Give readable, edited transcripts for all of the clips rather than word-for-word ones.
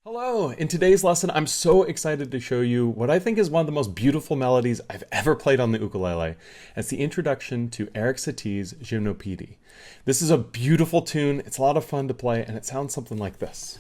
Hello! In today's lesson, I'm so excited to show you what I think is one of the most beautiful melodies I've ever played on the ukulele. It's the introduction to Erik Satie's Gymnopédie. This is a beautiful tune, it's a lot of fun to play, and it sounds something like this.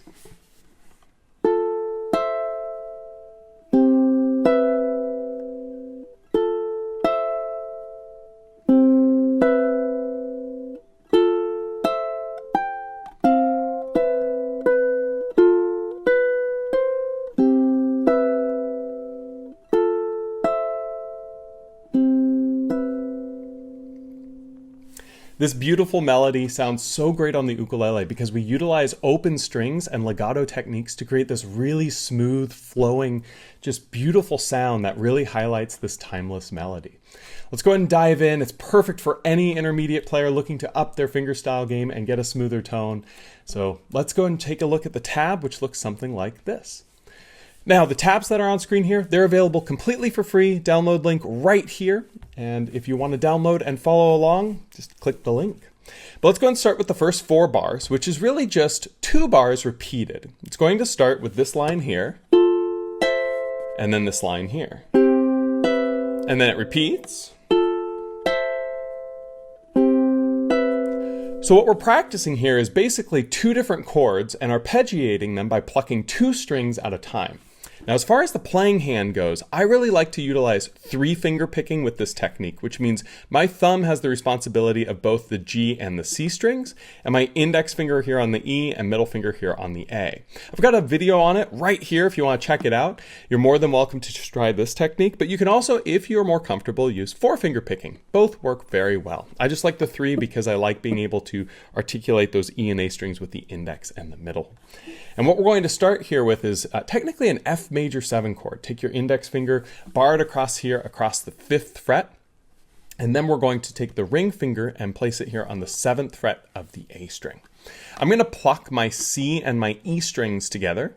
This beautiful melody sounds so great on the ukulele because we utilize open strings and legato techniques to create this really smooth, flowing, just beautiful sound that really highlights this timeless melody. Let's go ahead and dive in. It's perfect for any intermediate player looking to up their fingerstyle game and get a smoother tone. So let's go and take a look at the tab, which looks something like this. Now, the tabs that are on screen here, they're available completely for free. Download link right here. And if you want to download and follow along, just click the link. But let's go and start with the first 4 bars, which is really just 2 bars repeated. It's going to start with this line here, and then this line here. And then it repeats. So what we're practicing here is basically 2 different chords and arpeggiating them by plucking 2 strings at a time. Now, as far as the playing hand goes, I really like to utilize 3-finger picking with this technique, which means my thumb has the responsibility of both the G and the C strings, and my index finger here on the E and middle finger here on the A. I've got a video on it right here if you want to check it out. You're more than welcome to try this technique, but you can also, if you're more comfortable, use 4-finger picking. Both work very well. I just like the 3 because I like being able to articulate those E and A strings with the index and the middle. And what we're going to start here with is technically an F major 7 chord. Take your index finger, bar it across here, across the 5th fret, and then we're going to take the ring finger and place it here on the 7th fret of the A string. I'm going to pluck my C and my E strings together,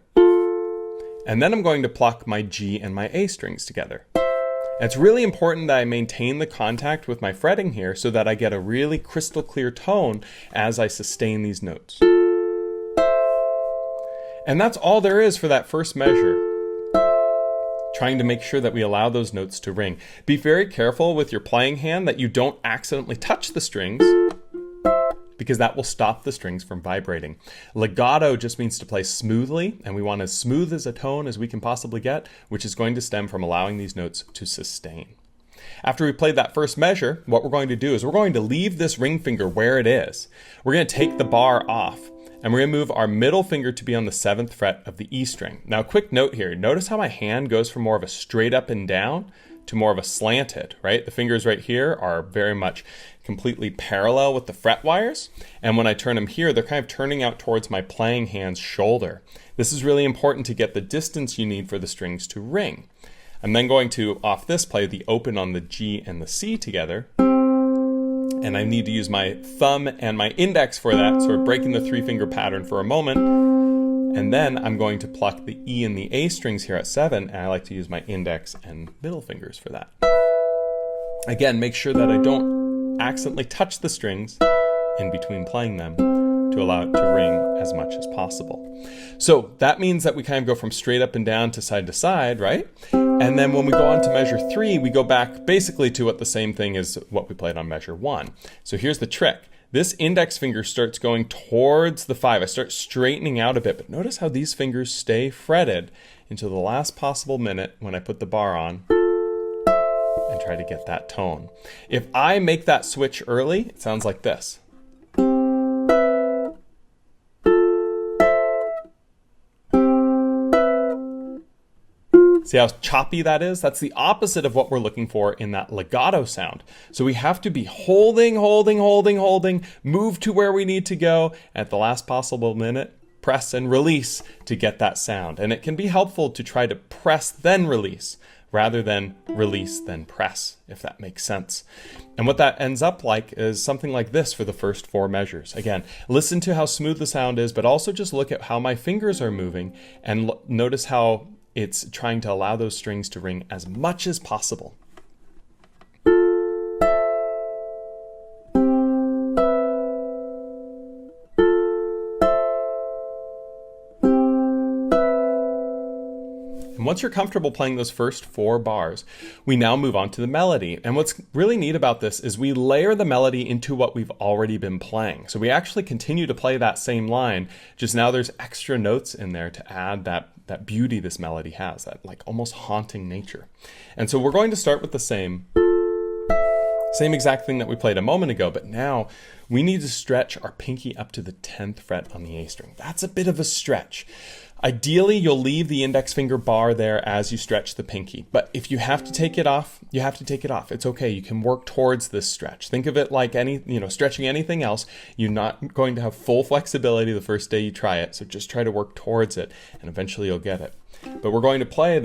and then I'm going to pluck my G and my A strings together. And it's really important that I maintain the contact with my fretting here so that I get a really crystal clear tone as I sustain these notes. And that's all there is for that first measure. Trying to make sure that we allow those notes to ring. Be very careful with your playing hand that you don't accidentally touch the strings, because that will stop the strings from vibrating. Legato just means to play smoothly, and we want as smooth as a tone as we can possibly get, which is going to stem from allowing these notes to sustain. After we played that first measure, what we're going to do is we're going to leave this ring finger where it is. We're going to take the bar off, and we're going to move our middle finger to be on the 7th fret of the E string. Now, a quick note here. Notice how my hand goes from more of a straight up and down to more of a slanted, right? The fingers right here are very much completely parallel with the fret wires. And when I turn them here, they're kind of turning out towards my playing hand's shoulder. This is really important to get the distance you need for the strings to ring. I'm then going to, off this, play the open on the G and the C together. And I need to use my thumb and my index for that, sort of breaking the 3-finger pattern for a moment. And then I'm going to pluck the E and the A strings here at 7, and I like to use my index and middle fingers for that. Again, make sure that I don't accidentally touch the strings in between playing them to allow it to ring as much as possible. So that means that we kind of go from straight up and down to side, right? And then when we go on to measure 3, we go back basically to what the same thing as what we played on measure 1. So here's the trick. This index finger starts going towards the 5. I start straightening out a bit, but notice how these fingers stay fretted until the last possible minute when I put the bar on and try to get that tone. If I make that switch early, it sounds like this. See how choppy that is? That's the opposite of what we're looking for in that legato sound. So we have to be holding, move to where we need to go at the last possible minute, press and release to get that sound. And it can be helpful to try to press then release rather than release then press, if that makes sense. And what that ends up like is something like this for the first 4 measures. Again, listen to how smooth the sound is, but also just look at how my fingers are moving and notice how it's trying to allow those strings to ring as much as possible. And once you're comfortable playing those first 4 bars, we now move on to the melody. And what's really neat about this is we layer the melody into what we've already been playing. So we actually continue to play that same line, just now there's extra notes in there to add that beauty this melody has, that like almost haunting nature. And so we're going to start with the same exact thing that we played a moment ago, but now we need to stretch our pinky up to the 10th fret on the A string. That's a bit of a stretch. Ideally, you'll leave the index finger bar there as you stretch the pinky. But if you have to take it off, you have to take it off. It's okay. You can work towards this stretch. Think of it like stretching anything else. You're not going to have full flexibility the first day you try it. So just try to work towards it and eventually you'll get it. But we're going to play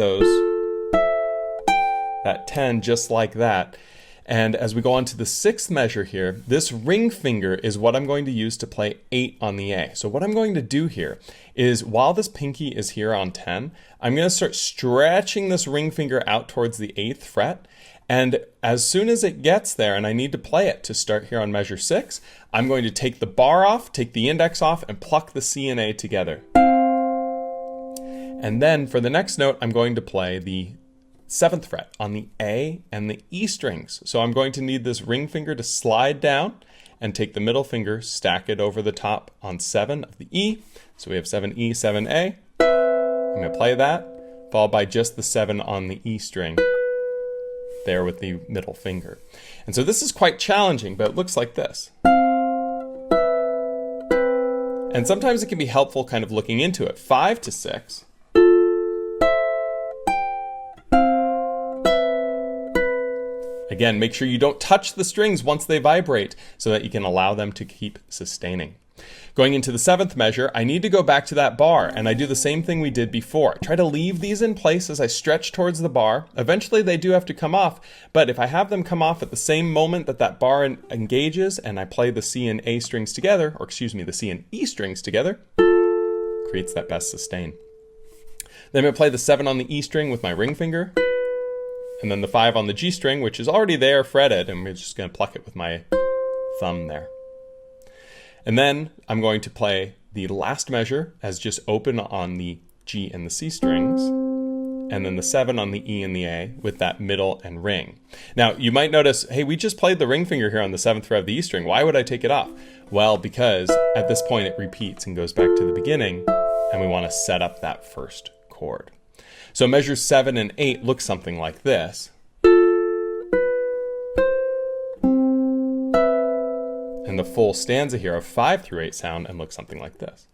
that 10 just like that. And as we go on to the 6th measure here, this ring finger is what I'm going to use to play 8 on the A. So what I'm going to do here is while this pinky is here on 10, I'm going to start stretching this ring finger out towards the 8th fret. And as soon as it gets there and I need to play it to start here on measure 6, I'm going to take the bar off, take the index off, and pluck the C and A together. And then for the next note, I'm going to play the 7th fret on the A and the E strings. So I'm going to need this ring finger to slide down and take the middle finger, stack it over the top on 7 of the E. So we have 7E, 7A. I'm going to play that, followed by just the 7 on the E string there with the middle finger. And so this is quite challenging, but it looks like this. And sometimes it can be helpful kind of looking into it. 5 to 6. Again, make sure you don't touch the strings once they vibrate so that you can allow them to keep sustaining. Going into the 7th measure, I need to go back to that bar and I do the same thing we did before. Try to leave these in place as I stretch towards the bar. Eventually they do have to come off, but if I have them come off at the same moment that that bar engages and I play the C and A strings together, or excuse me, the C and E strings together, creates that best sustain. Then I'm going to play the 7 on the E string with my ring finger. And then the 5 on the G string, which is already there fretted, and we're just going to pluck it with my thumb there. And then I'm going to play the last measure as just open on the G and the C strings, and then the 7 on the E and the A with that middle and ring. Now, you might notice, hey, we just played the ring finger here on the 7th fret of the E string. Why would I take it off? Well, because at this point it repeats and goes back to the beginning, and we want to set up that first chord. So measures 7 and 8 look something like this. And the full stanza here of 5 through 8 sound and look something like this.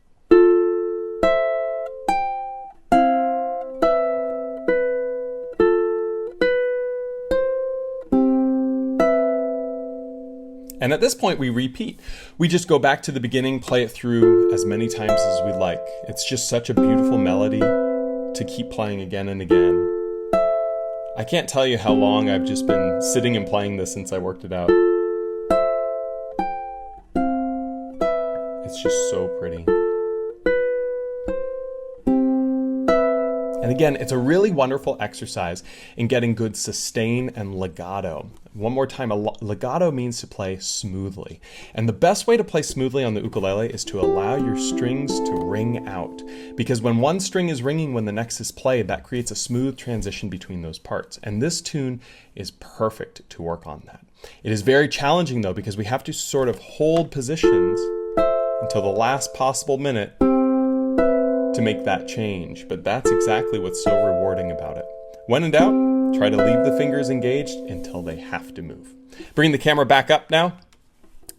And at this point we repeat. We just go back to the beginning, play it through as many times as we like. It's just such a beautiful melody to keep playing again and again. I can't tell you how long I've just been sitting and playing this since I worked it out. It's just so pretty. And again, it's a really wonderful exercise in getting good sustain and legato. One more time, legato means to play smoothly. And the best way to play smoothly on the ukulele is to allow your strings to ring out. Because when one string is ringing when the next is played, that creates a smooth transition between those parts. And this tune is perfect to work on that. It is very challenging though, because we have to sort of hold positions until the last possible minute to make that change, but that's exactly what's so rewarding about it. When in doubt, try to leave the fingers engaged until they have to move. Bring the camera back up now.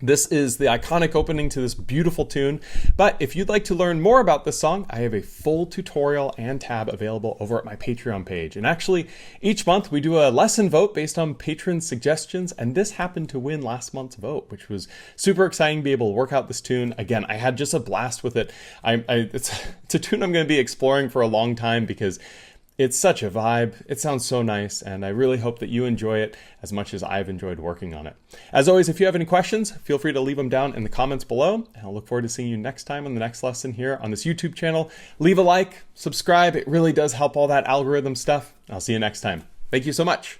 This is the iconic opening to this beautiful tune, but if you'd like to learn more about this song, I have a full tutorial and tab available over at my Patreon page. And actually, each month we do a lesson vote based on patron suggestions, and this happened to win last month's vote, which was super exciting to be able to work out this tune. Again, I had just a blast with it. It's a tune I'm going to be exploring for a long time because it's such a vibe. It sounds so nice, and I really hope that you enjoy it as much as I've enjoyed working on it. As always, if you have any questions, feel free to leave them down in the comments below, and I'll look forward to seeing you next time on the next lesson here on this YouTube channel. Leave a like, subscribe. It really does help all that algorithm stuff. I'll see you next time. Thank you so much.